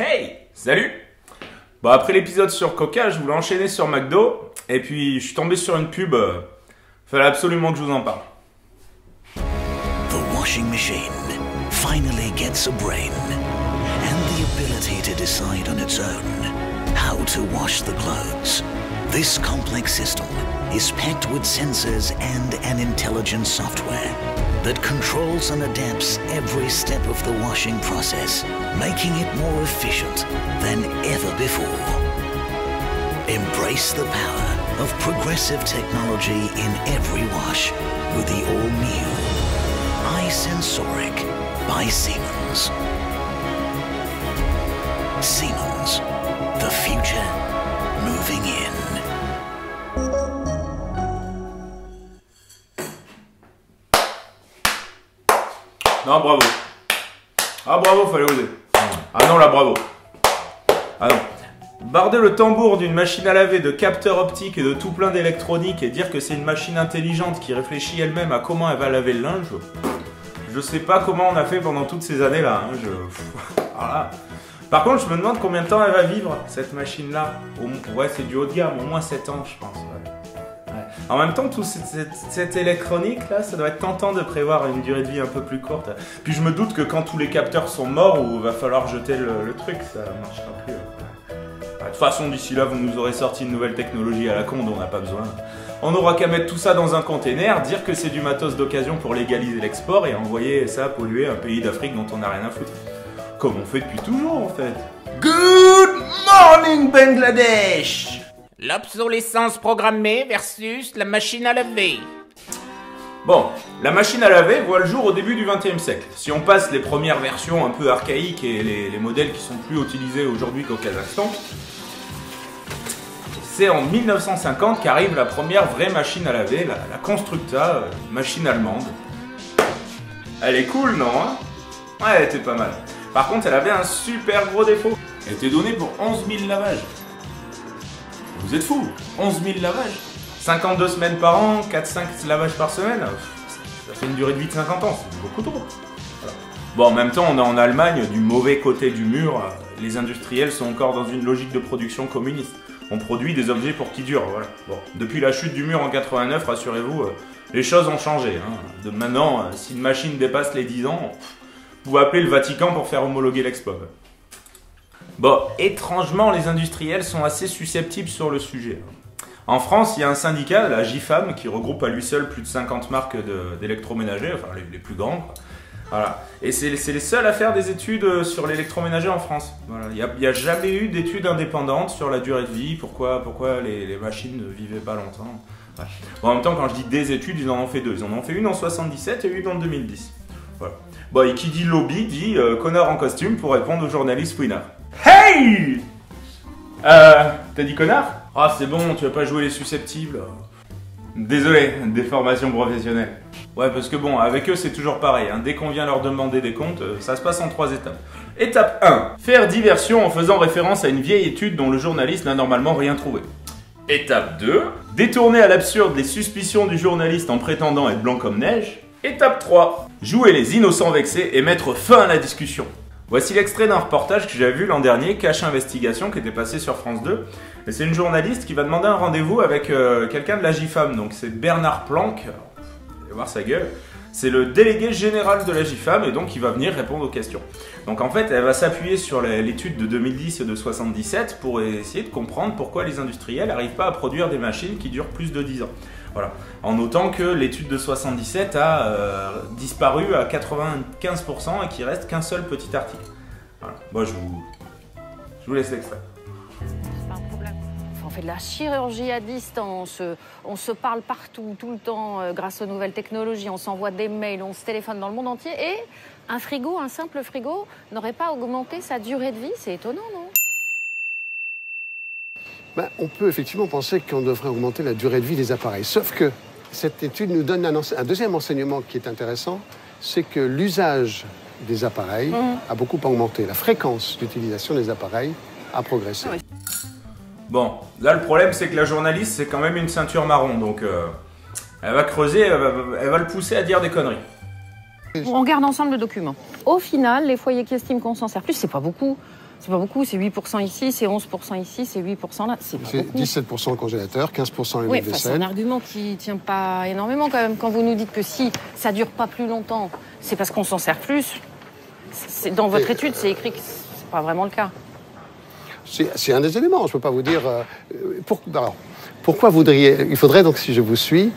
Hey, salut! Bon, après l'épisode sur Coca, je voulais enchaîner sur McDo, et puis je suis tombé sur une pub, fallait absolument que je vous en parle. The washing machine finally gets a brain and the ability to decide on its own how to wash the clothes. This complex system is packed with sensors and an intelligent software that controls and adapts every step of the washing process, making it more efficient than ever before. Embrace the power of progressive technology in every wash with the all-new iSensoric by Siemens. Siemens, the future moving in. Non, bravo. Ah, bravo, fallait oser. Ah non, là, bravo. Ah non. Barder le tambour d'une machine à laver, de capteurs optiques et de tout plein d'électronique et dire que c'est une machine intelligente qui réfléchit elle-même à comment elle va laver le linge, je sais pas comment on a fait pendant toutes ces années-là. Voilà. Par contre, je me demande combien de temps elle va vivre, cette machine-là. Ouais, c'est du haut de gamme, au moins 7 ans, je pense. Ouais. En même temps, toute cette électronique-là, ça doit être tentant de prévoir une durée de vie un peu plus courte. Puis je me doute que quand tous les capteurs sont morts, il va falloir jeter le truc, ça marchera plus. De toute façon, d'ici là, vous nous aurez sorti une nouvelle technologie à la con dont on n'a pas besoin. On n'aura qu'à mettre tout ça dans un container, dire que c'est du matos d'occasion pour légaliser l'export et envoyer ça polluer un pays d'Afrique dont on n'a rien à foutre. Comme on fait depuis toujours, en fait. Good morning, Bangladesh! L'obsolescence programmée versus la machine à laver. Bon, la machine à laver voit le jour au début du XXe siècle. Si on passe les premières versions un peu archaïques et les modèles qui sont plus utilisés aujourd'hui qu'au Kazakhstan, c'est en 1950 qu'arrive la première vraie machine à laver, la Constructa, machine allemande. Elle est cool, non hein? Ouais, elle était pas mal. Par contre, elle avait un super gros défaut. Elle était donnée pour 11 000 lavages. Vous êtes fous, 11 000 lavages, 52 semaines par an, 4-5 lavages par semaine, ça fait une durée de vie de 50 ans, c'est beaucoup trop. Voilà. Bon, en même temps, on est en Allemagne, du mauvais côté du mur, les industriels sont encore dans une logique de production communiste. On produit des objets pour qu'ils durent, voilà. Bon, depuis la chute du mur en 89, rassurez-vous, les choses ont changé. Hein. De maintenant, si une machine dépasse les 10 ans, vous pouvez appeler le Vatican pour faire homologuer l'expo. Bon, étrangement, les industriels sont assez susceptibles sur le sujet. En France, il y a un syndicat, la GIFAM, qui regroupe à lui seul plus de 50 marques d'électroménagers, enfin les plus grands. Voilà. Et c'est les seuls à faire des études sur l'électroménager en France. Voilà. Il n'y a jamais eu d'études indépendantes sur la durée de vie, pourquoi les machines ne vivaient pas longtemps. Voilà. Bon, en même temps, quand je dis des études, ils en ont fait deux. Ils en ont fait une en 77 et une en 2010. Voilà. Bon, et qui dit lobby dit connard en costume pour répondre au journaliste Fouinard. Hey! T'as dit connard? Ah, c'est bon, tu vas pas jouer les susceptibles. Désolé, déformation professionnelle. Ouais, parce que bon, avec eux, c'est toujours pareil. Hein. Dès qu'on vient leur demander des comptes, ça se passe en 3 étapes. Étape 1. Faire diversion en faisant référence à une vieille étude dont le journaliste n'a normalement rien trouvé. Étape 2. Détourner à l'absurde les suspicions du journaliste en prétendant être blanc comme neige. Étape 3. Jouer les innocents vexés et mettre fin à la discussion. Voici l'extrait d'un reportage que j'ai vu l'an dernier, Cache Investigation, qui était passé sur France 2. Et c'est une journaliste qui va demander un rendez-vous avec quelqu'un de la GIFAM. Donc c'est Bernard Planck, vous allez voir sa gueule. C'est le délégué général de la GIFAM et donc il va venir répondre aux questions. Donc en fait, elle va s'appuyer sur l'étude de 2010 et de 77 pour essayer de comprendre pourquoi les industriels n'arrivent pas à produire des machines qui durent plus de 10 ans. Voilà. En notant que l'étude de 77 a disparu à 95% et qu'il reste qu'un seul petit article. Voilà. Bon, je vous laisse l'extrait. C'est pas un problème. On fait de la chirurgie à distance, on se parle partout, tout le temps, grâce aux nouvelles technologies, on s'envoie des mails, on se téléphone dans le monde entier et un frigo, un simple frigo, n'aurait pas augmenté sa durée de vie, c'est étonnant, non? On peut effectivement penser qu'on devrait augmenter la durée de vie des appareils. Sauf que cette étude nous donne un deuxième enseignement qui est intéressant, c'est que l'usage des appareils a beaucoup augmenté. La fréquence d'utilisation des appareils a progressé. Oui. Bon, là le problème c'est que la journaliste c'est quand même une ceinture marron, donc elle va creuser, elle va le pousser à dire des conneries. On regarde ensemble le document. Au final, les foyers qui estiment qu'on s'en sert plus, c'est pas beaucoup. C'est pas beaucoup, c'est 8% ici, c'est 11% ici, c'est 8% là. C'est 17% le congélateur, 15% les oui, lave-vaisselle. c'est un argument qui tient pas énormément quand même. Quand vous nous dites que si ça dure pas plus longtemps, c'est parce qu'on s'en sert plus. Dans votre étude, c'est écrit que c'est pas vraiment le cas. C'est un des éléments. Je peux pas vous dire. Alors, pourquoi voudriez. Il faudrait donc, si je vous suis,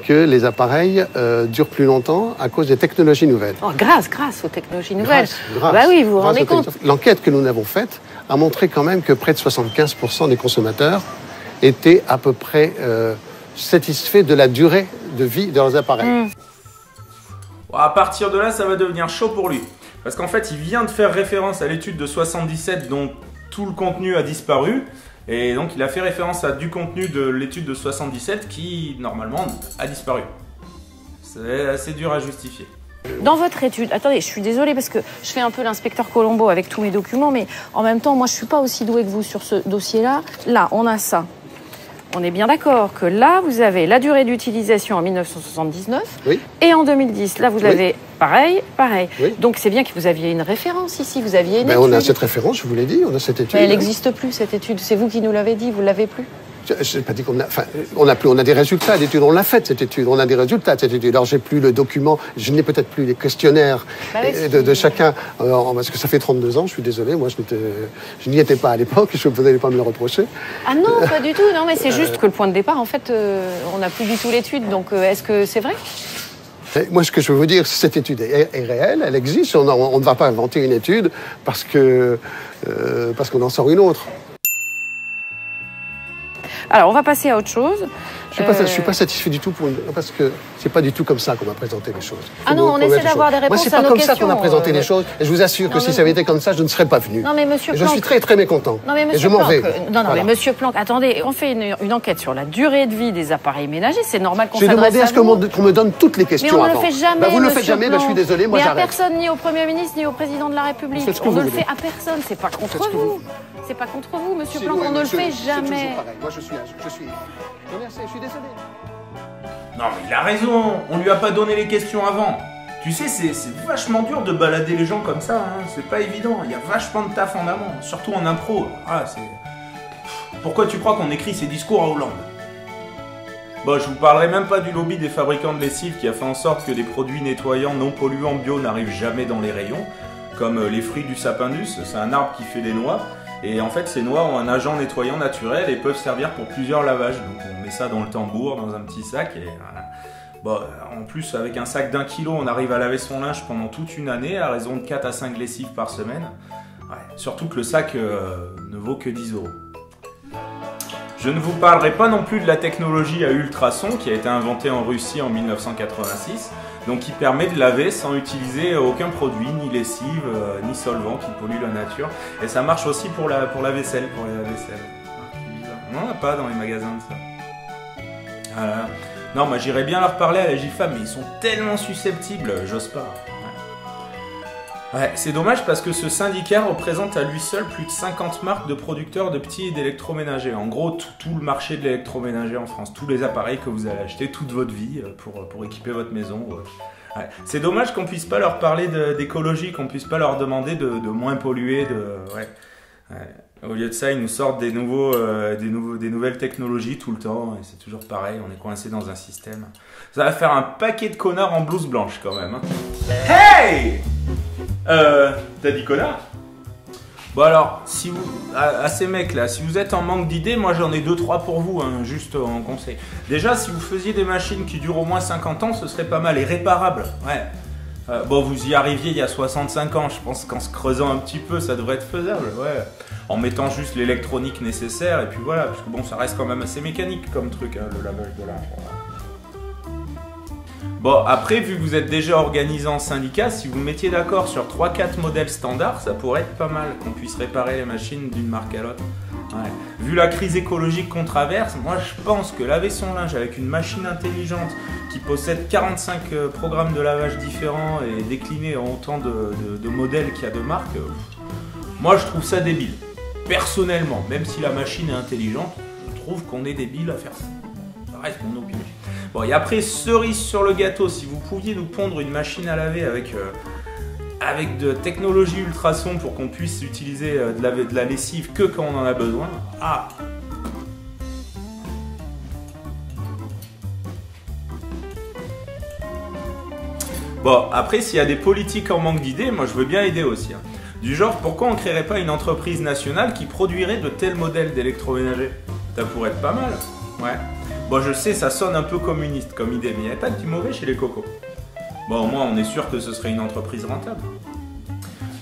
que les appareils durent plus longtemps à cause des technologies nouvelles. Oh, grâce aux technologies nouvelles. Grâce. Bah oui, vous vous rendez compte. L'enquête que nous avons faite a montré quand même que près de 75% des consommateurs étaient à peu près satisfaits de la durée de vie de leurs appareils. Bon, à partir de là, ça va devenir chaud pour lui. Parce qu'en fait, il vient de faire référence à l'étude de 77 dont tout le contenu a disparu. Et donc, il a fait référence à du contenu de l'étude de 77 qui, normalement, a disparu. C'est assez dur à justifier. Dans votre étude, attendez, je suis désolée parce que je fais un peu l'inspecteur Colombo avec tous mes documents, mais en même temps, moi, je suis pas aussi douée que vous sur ce dossier-là. Là, on a ça. On est bien d'accord que là, vous avez la durée d'utilisation en 1979 oui. Et en 2010. Là, vous avez pareil. Oui. Donc, c'est bien que vous aviez une référence ici, vous aviez une étude. On a cette référence, je vous l'ai dit, on a cette étude. Mais elle n'existe plus, cette étude. C'est vous qui nous l'avez dit, vous l'avez plus. Je n'ai pas dit qu'on a... Enfin, on a des résultats d'études, on l'a faite cette étude, on a des résultats de cette étude. Alors, j'ai plus le document, je n'ai peut-être plus les questionnaires de chacun, parce que ça fait 32 ans, je suis désolé, moi je n'y étais pas à l'époque, vous n'allez pas me le reprocher. Ah non, pas du tout, non, mais c'est juste que le point de départ, en fait, on n'a plus du tout l'étude, donc est-ce que c'est vrai ? Moi, ce que je veux vous dire, cette étude est réelle, elle existe, on ne va pas inventer une étude parce qu'on en sort une autre. Alors, on va passer à autre chose. Je suis pas satisfait du tout parce que c'est pas du tout comme ça qu'on m'a présenté les choses. Ah non, on essaie d'avoir des réponses à nos questions. Moi, c'est pas comme ça qu'on a présenté les choses. Et je vous assure que si ça avait été comme ça, je ne serais pas venu. Non, mais monsieur Planck... Je suis très, très mécontent. Non, mais monsieur et je m'en vais. Non, mais monsieur Planck, attendez, on fait une enquête sur la durée de vie des appareils ménagers. C'est normal qu'on s'adresse à vous. J'ai demandé à ce qu'on me donne toutes les questions avant. Mais on ne le fait jamais, vous ne le faites jamais, je suis désolé, moi j'arrête. Mais à personne, ni au Premier ministre, ni au Président de la République. On ne le fait à personne, c'est pas contre vous. C'est pas contre vous, monsieur Planck, on ne le fait jamais. Moi, je suis désolé. Non, mais il a raison, on lui a pas donné les questions avant. Tu sais, c'est vachement dur de balader les gens comme ça, hein. C'est pas évident, il y a vachement de taf en amont, surtout en impro. Ah, pourquoi tu crois qu'on écrit ces discours à Hollande? Bon, je vous parlerai même pas du lobby des fabricants de lessive qui a fait en sorte que des produits nettoyants non polluants bio n'arrivent jamais dans les rayons, comme les fruits du sapindus, c'est un arbre qui fait des noix. Et en fait, ces noix ont un agent nettoyant naturel et peuvent servir pour plusieurs lavages. Donc on met ça dans le tambour, dans un petit sac. Et voilà. Bon, en plus, avec un sac d'1 kilo, on arrive à laver son linge pendant toute une année, à raison de 4 à 5 lessives par semaine. Ouais, surtout que le sac ne vaut que 10 €. Je ne vous parlerai pas non plus de la technologie à ultrasons qui a été inventée en Russie en 1986. Donc qui permet de laver sans utiliser aucun produit, ni lessive, ni solvant qui pollue la nature. Et ça marche aussi pour la vaisselle, pour les lave-vaisselle. C'est bizarre. On n'en a pas dans les magasins de ça. Non, moi j'irais bien leur parler à la GIFAM, mais ils sont tellement susceptibles, j'ose pas. Ouais, c'est dommage parce que ce syndicat représente à lui seul plus de 50 marques de producteurs de petits et d'électroménagers. En gros, tout le marché de l'électroménager en France, tous les appareils que vous allez acheter toute votre vie pour équiper votre maison. Ouais. C'est dommage qu'on puisse pas leur parler d'écologie, qu'on puisse pas leur demander de moins polluer. Ouais. Au lieu de ça, ils nous sortent des nouvelles technologies tout le temps. Et c'est toujours pareil, on est coincé dans un système. Ça va faire un paquet de connards en blouse blanche quand même. Hein. Hey! T'as dit connard? Bon alors, si vous, à ces mecs là, si vous êtes en manque d'idées, moi j'en ai 2-3 pour vous, hein, juste en conseil. Déjà, si vous faisiez des machines qui durent au moins 50 ans, ce serait pas mal, et réparables, ouais. Bon, vous y arriviez il y a 65 ans, je pense qu'en se creusant un petit peu, ça devrait être faisable, ouais. En mettant juste l'électronique nécessaire, et puis voilà, parce que bon, ça reste quand même assez mécanique comme truc, hein, le lavage de linge. Bon, après, vu que vous êtes déjà organisé en syndicat, si vous mettiez d'accord sur 3-4 modèles standards, ça pourrait être pas mal qu'on puisse réparer les machines d'une marque à l'autre. Ouais. Vu la crise écologique qu'on traverse, moi je pense que laver son linge avec une machine intelligente qui possède 45 programmes de lavage différents et déclinés en autant de modèles qu'il y a de marques, moi je trouve ça débile. Personnellement, même si la machine est intelligente, je trouve qu'on est débile à faire ça. Ça reste mon opinion. Bon, et après, cerise sur le gâteau, si vous pouviez nous pondre une machine à laver avec avec de technologie ultrason pour qu'on puisse utiliser de la lessive que quand on en a besoin. Ah! Bon, après, s'il y a des politiques en manque d'idées, moi je veux bien aider aussi. Hein. Du genre, pourquoi on ne créerait pas une entreprise nationale qui produirait de tels modèles d'électroménager? Ça pourrait être pas mal. Ouais. Bon, je sais, ça sonne un peu communiste comme idée, mais il n'y a pas que du mauvais chez les cocos. Bon, au moins, on est sûr que ce serait une entreprise rentable.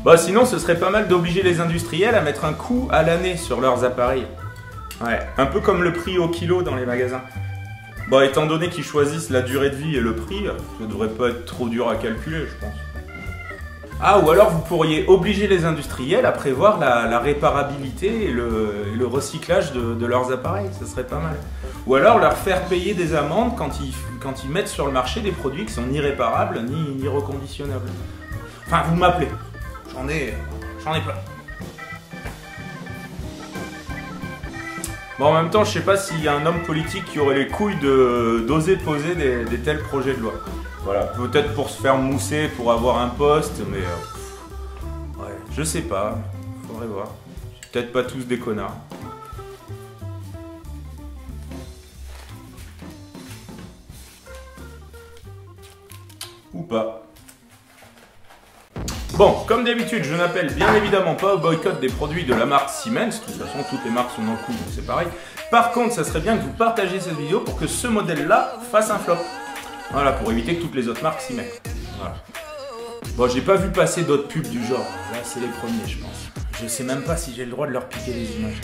Bon, sinon, ce serait pas mal d'obliger les industriels à mettre un coût à l'année sur leurs appareils. Ouais, un peu comme le prix au kilo dans les magasins. Bon, étant donné qu'ils choisissent la durée de vie et le prix, ça devrait pas être trop dur à calculer, je pense. Ah, ou alors vous pourriez obliger les industriels à prévoir la réparabilité et le recyclage de leurs appareils, ça serait pas mal. Ou alors leur faire payer des amendes quand ils mettent sur le marché des produits qui sont ni réparables ni reconditionnables. Enfin, vous m'appelez. J'en ai plein. Bon, en même temps, je sais pas s'il y a un homme politique qui aurait les couilles d'oser poser des tels projets de loi. Voilà, peut-être pour se faire mousser, pour avoir un poste, mais... ouais, je sais pas, faudrait voir. Peut-être pas tous des connards. Ou pas. Bon, comme d'habitude, je n'appelle bien évidemment pas au boycott des produits de la marque Siemens. De toute façon, toutes les marques sont dans le coup, donc c'est pareil. Par contre, ça serait bien que vous partagiez cette vidéo pour que ce modèle-là fasse un flop. Voilà, pour éviter que toutes les autres marques s'y mettent. Voilà. Bon, j'ai pas vu passer d'autres pubs du genre. Là, c'est les premiers, je pense. Je sais même pas si j'ai le droit de leur piquer les images.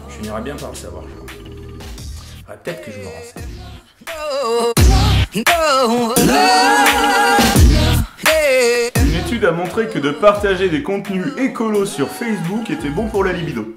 Je finirais bien par le savoir, je crois. Ouais, peut-être que je me renseigne. Une étude a montré que de partager des contenus écolos sur Facebook était bon pour la libido.